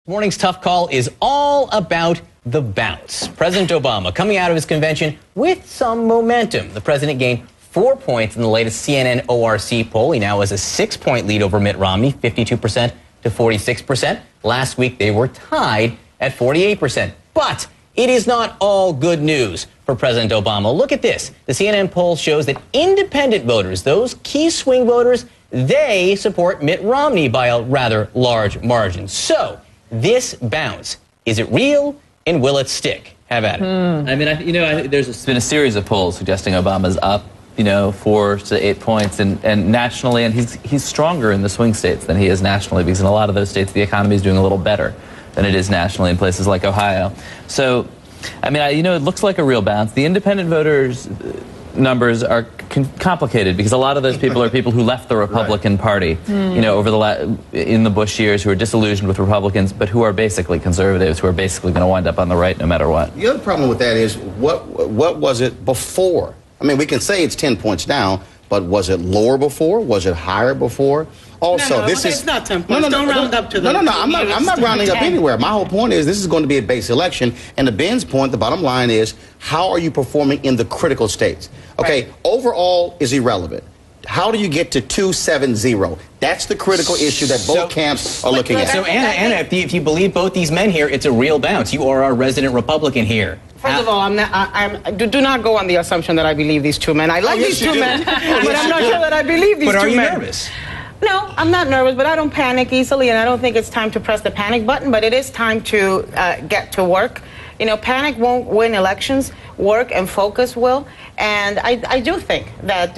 Morning's Tough Call is all about the bounce. President Obama coming out of his convention with some momentum. The president gained 4 points in the latest CNN ORC poll. He now has a 6-point lead over Mitt Romney, 52% to 46%. Last week, they were tied at 48%. But it is not all good news for President Obama. Look at this. The CNN poll shows that independent voters, those key swing voters, they support Mitt Romney by a rather large margin. So this bounce, is it real and will it stick? Have at it. I mean, there's been a series of polls suggesting Obama's up, 4 to 8 points, and nationally, and he's stronger in the swing states than he is nationally, because in a lot of those states the economy is doing a little better than it is nationally in places like Ohio. So, I mean, it looks like a real bounce. The independent voters numbers are complicated because a lot of those people are people who left the Republican Party, over in the Bush years, who are disillusioned with Republicans, but who are basically conservatives, who are basically going to wind up on the right no matter what. The other problem with that is what was it before? I mean, we can say it's 10 points down, but was it lower before? Was it higher before? Also, it's not 10 points. Don't round up to the... No, I'm not rounding up anywhere. My whole point is this is going to be a base election, and to Ben's point, the bottom line is, how are you performing in the critical states? Okay, right. Overall is irrelevant. How do you get to 270? That's the critical issue that both camps are looking at. So, Anna, if you believe both these men here, it's a real bounce. You are our resident Republican here. First of all, do not go on the assumption that I believe these two men. I like these two men, but I'm not sure that I believe these two men. But are you nervous? No, I'm not nervous, but I don't panic easily, and I don't think it's time to press the panic button, but it is time to get to work. Panic won't win elections. Work and focus will. And I do think that,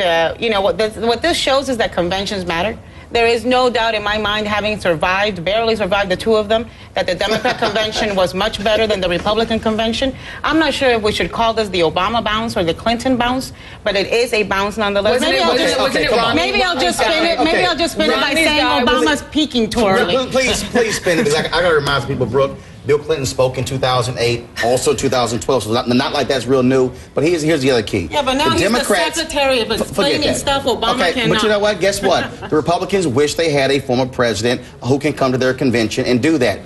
what this shows is that conventions matter. There is no doubt in my mind, having barely survived the two of them, that the Democrat convention was much better than the Republican convention. I'm not sure if we should call this the Obama bounce or the Clinton bounce, but it is a bounce nonetheless. Maybe I'll just spin it by saying Obama's peaking too early. Please spin it, because I got to remind people, Brooke, Bill Clinton spoke in 2008, also 2012, so not like that's real new. But here's the other key. Yeah, but now he's the secretary of explaining stuff Obama cannot. But you know what? Guess what? The Republicans wish they had a former president who can come to their convention and do that.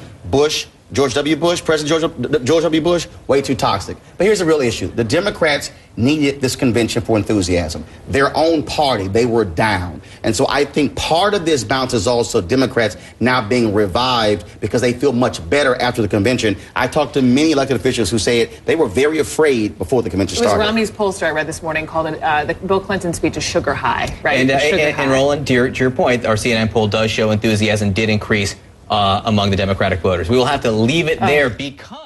George W. Bush, President George W. Bush, way too toxic. But here's the real issue. The Democrats needed this convention for enthusiasm. Their own party, they were down. And so I think part of this bounce is also Democrats now being revived because they feel much better after the convention. I talked to many elected officials who said they were very afraid before the convention started. It was Romney's pollster I read this morning called it the Bill Clinton speech a sugar high, right? And Roland, to your point, our CNN poll does show enthusiasm did increase among the Democratic voters. We will have to leave it there because